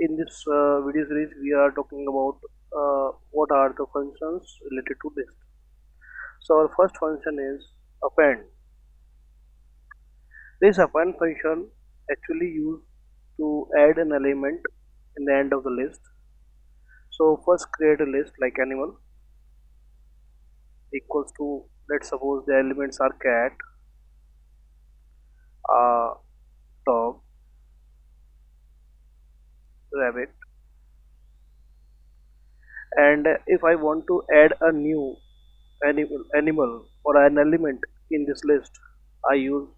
in this video series we are talking about what are the functions related to list. So our first function is append. This append function actually used to add an element in the end of the list. So first create a list like animal equals to, let's suppose the elements are cat, dog, rabbit, and if I want to add a new animal or an element in this list, I use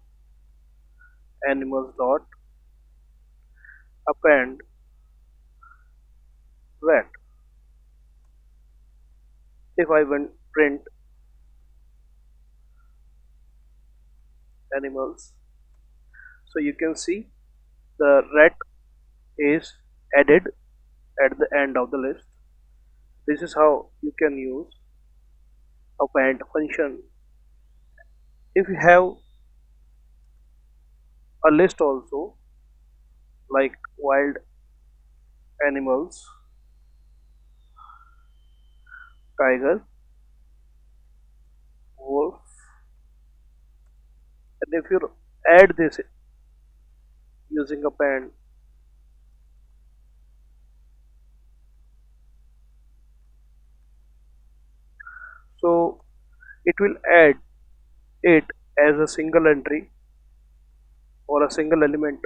animals dot append rat. If I want print animals, so you can see the rat is added at the end of the list. This is how you can use append function. If you have a list also like wild animals, tiger, wolf, and if you add this using append, so it will add it as a single entry or a single element.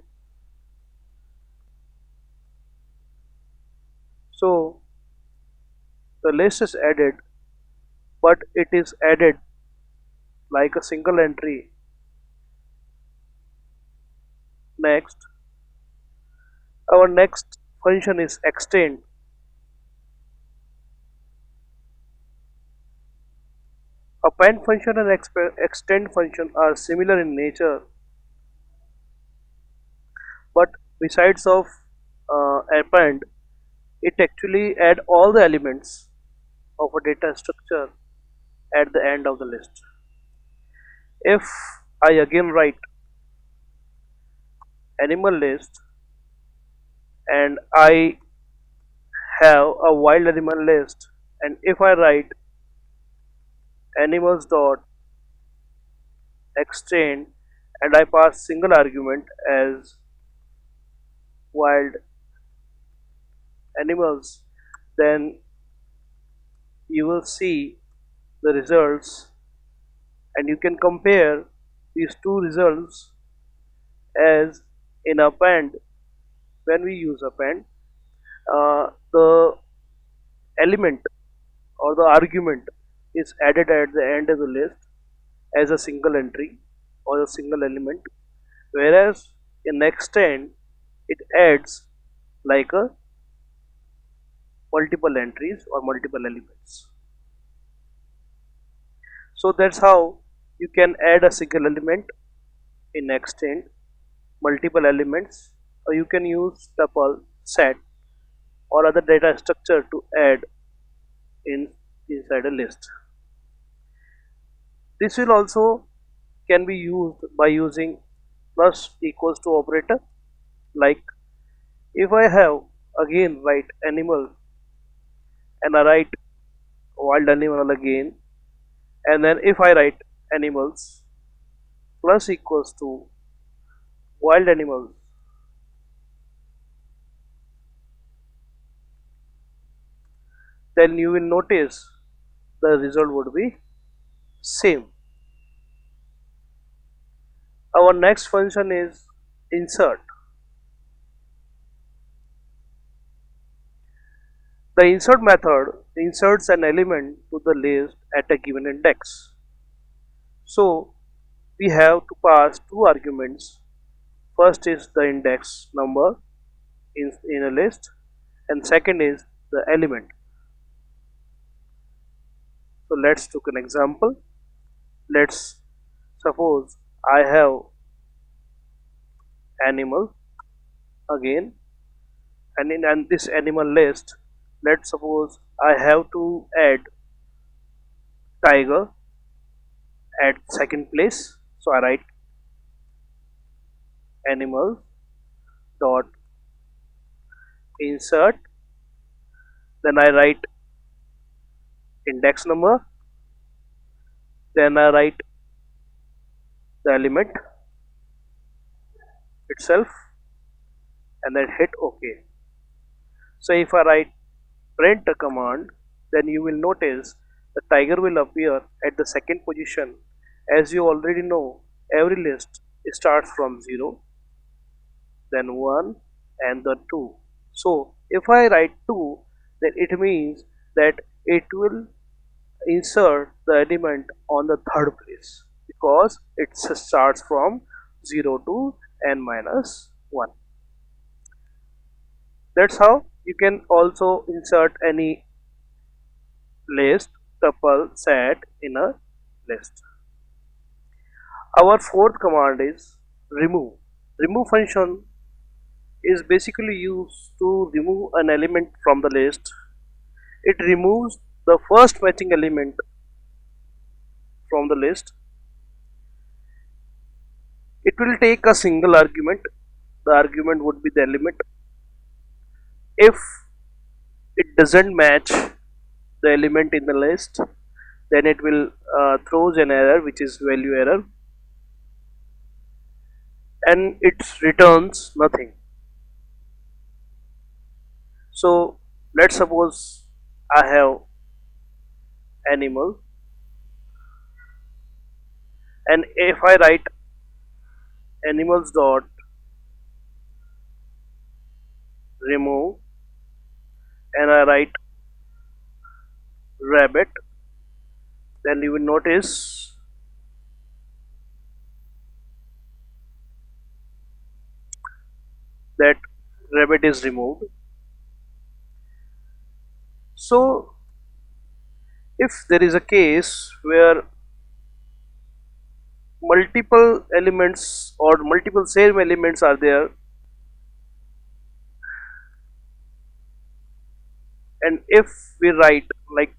So the list is added, but it is added like a single entry. Next, our next function is extend. Append function and extend function are similar in nature, but besides of append, it actually add all the elements of a data structure at the end of the list. If I again write animal list and I have a wild animal list, and if I write animals dot extend and I pass single argument as wild animals, then you will see the results and you can compare these two results. As in append, when we use append, the element or the argument is added at the end of the list as a single entry or a single element, whereas in extend it adds like a multiple entries or multiple elements. So that's how you can add a single element in extend, multiple elements, or you can use tuple, set, or other data structure to add inside a list. This will also can be used by using plus equals to operator. Like if I have again write animal and I write wild animal again, and then if I write animals plus equals to wild animals, then you will notice the result would be same. Our next function is insert. The insert method inserts an element to the list at a given index. So we have to pass two arguments. First is the index number in a list, and second is the element. So let's take an example. Let's suppose I have animal again, and in this animal list, let's suppose I have to add tiger at second place. So I write animal dot insert, then I write index number, then I write the element itself, and then hit OK. So if I write print a command, then you will notice the tiger will appear at the second position. As you already know, every list starts from 0, then 1, and then 2. So if I write 2, then it means that it will insert the element on the third place because it starts from 0 to n minus 1. That's how you can also insert any list, tuple, set in a list. Our fourth command is remove. Remove function is basically used to remove an element from the list. It removes the first matching element from the list. It will take a single argument. The argument would be the element. If it doesn't match the element in the list, then it will throws an error, which is value error, and it returns nothing. So let's suppose I have animal, and if I write animals dot remove, and I write rabbit, then you will notice that rabbit is removed. So if there is a case where multiple elements or multiple same elements are there, and if we write like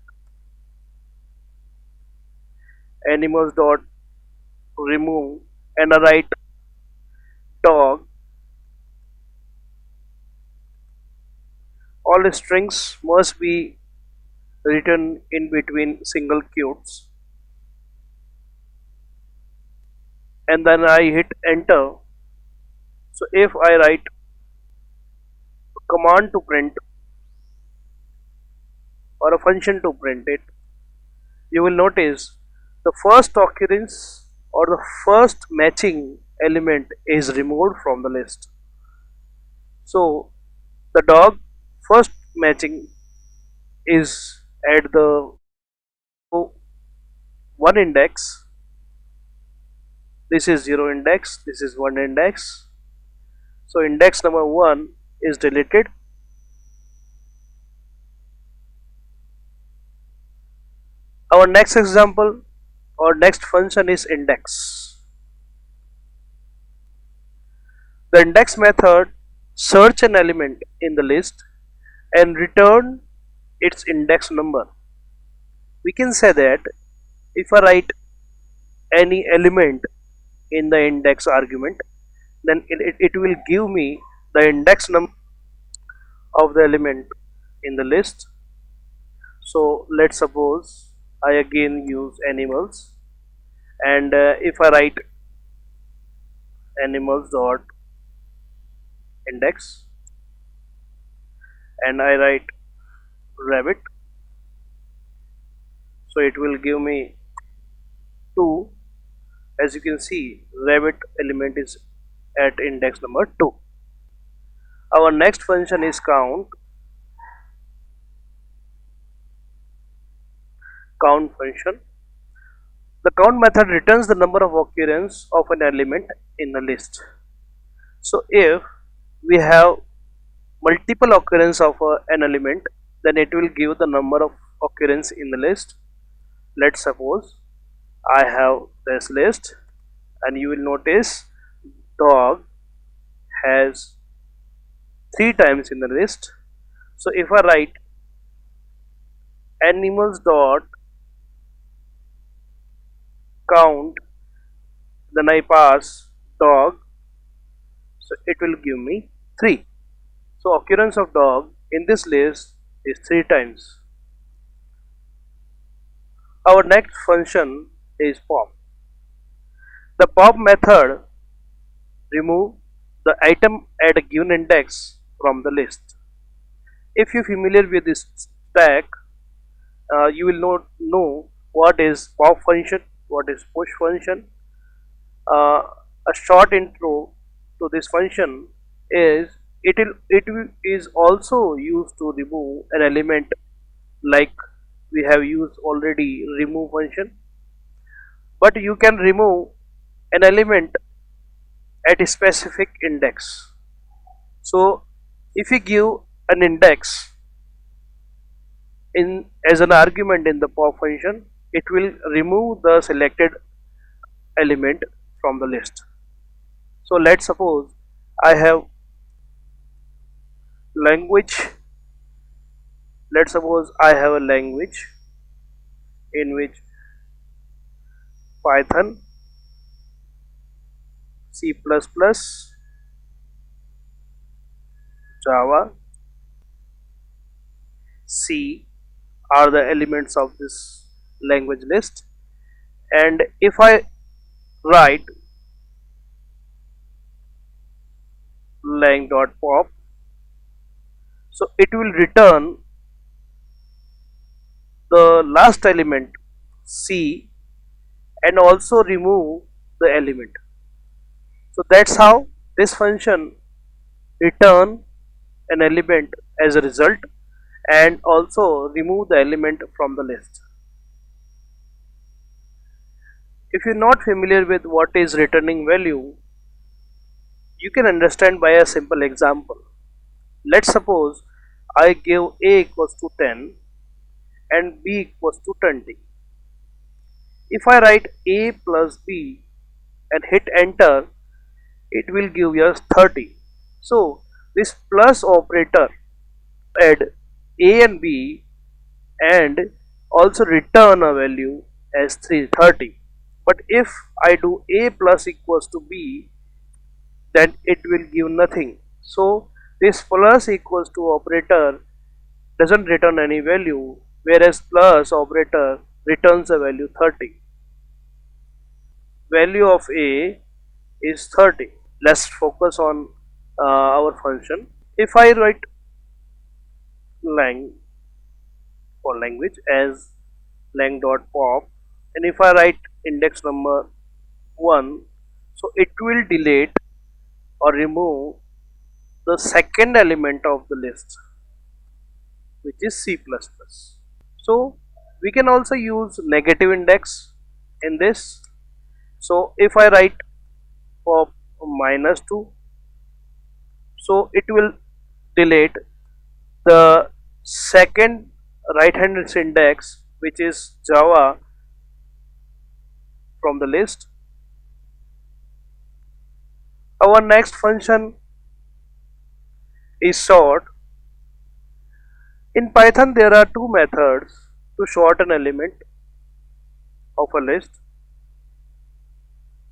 animals dot remove, and I write dog, all the strings must be written in between single quotes, and then I hit enter. So if I write a command to print or a function to print it, you will notice the first occurrence or the first matching element is removed from the list. So the dog first matching is at the one index. This is 0 index, this is 1 index. So index number 1 is deleted. Our next example or next function is index. The index method search an element in the list and return its index number. We can say that if I write any element in the index argument, then it will give me the index number of the element in the list. So let's suppose I again use animals, and if I write animals dot index and I write rabbit, so it will give me 2. As you can see, rabbit element is at index number 2. Our next function is count. Count function. The count method returns the number of occurrence of an element in the list. So if we have multiple occurrence of an element, then it will give the number of occurrence in the list. Let's suppose I have this list, and you will notice dog has 3 times in the list. So if I write animals dot count, then I pass dog, so it will give me 3. So occurrence of dog in this list is 3 times. Our next function is pop. The pop method remove the item at a given index from the list. If you're familiar with this stack, you will not know what is pop function, what is push function. A short intro to this function is it is also used to remove an element, like we have used already remove function, but you can remove an element at a specific index. So if you give an index in as an argument in the pop function, it will remove the selected element from the list. So let's suppose I have language. Let's suppose I have a language in which Python, C++, Java, C are the elements of this language list, and if I write lang.pop, so it will return the last element C and also remove the element. So that's how this function return an element as a result and also remove the element from the list. If you're not familiar with what is returning value, you can understand by a simple example. Let's suppose I give a equals to 10 and b equals to 20. If I write a plus b and hit enter, it will give us 30. So this plus operator add a and b and also return a value as 330. But if I do a plus equals to b, then it will give nothing. So this plus equals to operator doesn't return any value, whereas plus operator returns a value 30. Value of a is 30. Let's focus on our function. If I write lang for language as lang.pop, and if I write index number 1, so it will delete or remove the second element of the list, which is C++. So we can also use negative index in this. So if I write for -2, so it will delete the second right hand index, which is Java, from the list. Our next function is sort. In Python there are two methods to sort an element of a list.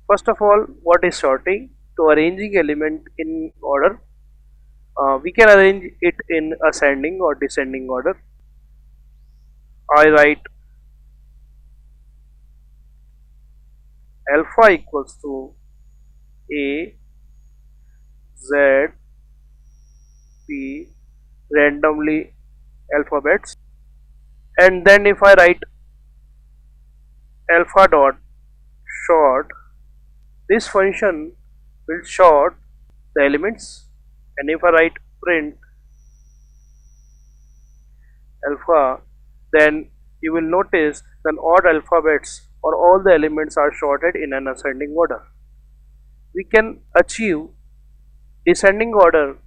First of all, what is sorting? To arranging element in order. We can arrange it in ascending or descending order. I write alpha equals to A, Z, P, randomly alphabets, and then if I write alpha dot sort, this function will sort the elements, and if I write print alpha, then you will notice that odd alphabets or all the elements are sorted in an ascending order. We can achieve descending order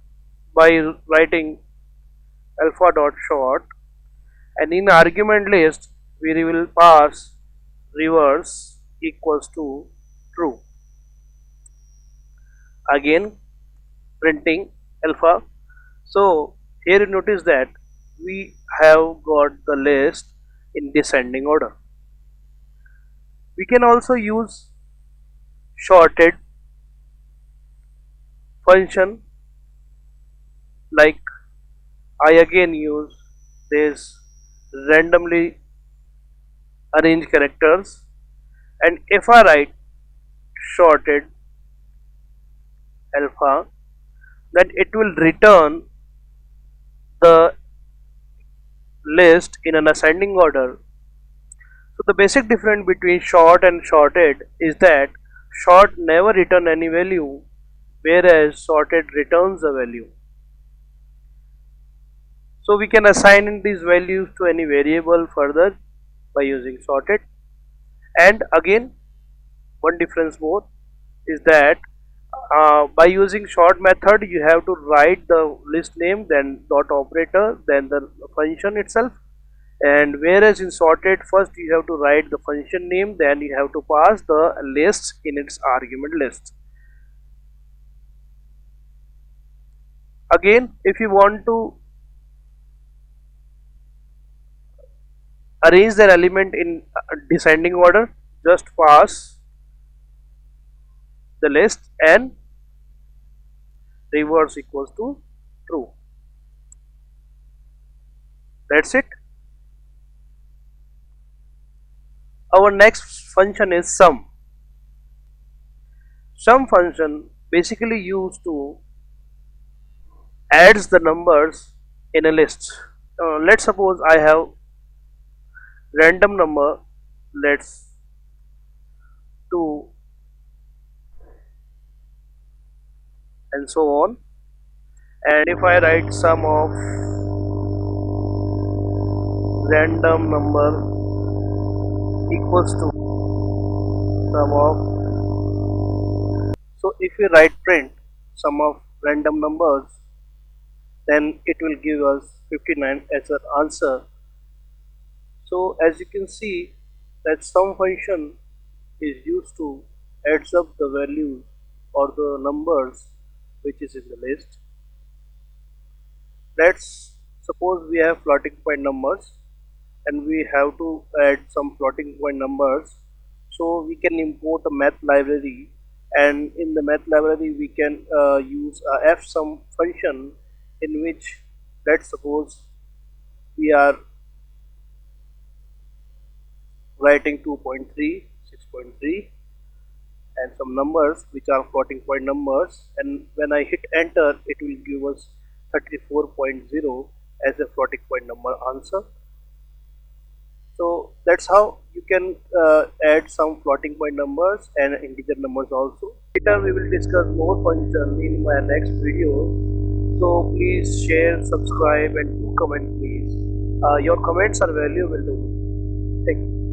by writing alpha dot sort, and in argument list we will pass reverse equals to true. Again printing alpha. So here you notice that we have got the list in descending order. We can also use sorted function like I again use this randomly arranged characters, and if I write shorted alpha, then it will return the list in an ascending order. So the basic difference between short and sorted is that short never return any value, whereas sorted returns a value. So we can assign these values to any variable further by using sorted. And again, one difference more is that by using sort method you have to write the list name, then dot operator, then the function itself, and whereas in sorted first you have to write the function name, then you have to pass the list in its argument list. Again, if you want to arrange the element in descending order, just pass the list and reverse equals to true. That's it. Our next function is sum. Sum function basically used to adds the numbers in a list. Let's suppose I have random number, let's 2 and so on, and if I write sum of random number equals to sum of, so if we write print sum of random numbers, then it will give us 59 as an answer. So as you can see that sum function is used to adds up the values or the numbers which is in the list. Let's suppose we have floating point numbers and we have to add some floating point numbers, so we can import a math library, and in the math library we can use a fsum function in which, let's suppose we are writing 2.3, 6.3 and some numbers which are floating point numbers, and when I hit enter it will give us 34.0 as a floating point number answer. So that's how you can add some floating point numbers and integer numbers also. Later we will discuss more function in my next video. So please share, subscribe and do comment please. Your comments are valuable to me. Thank you.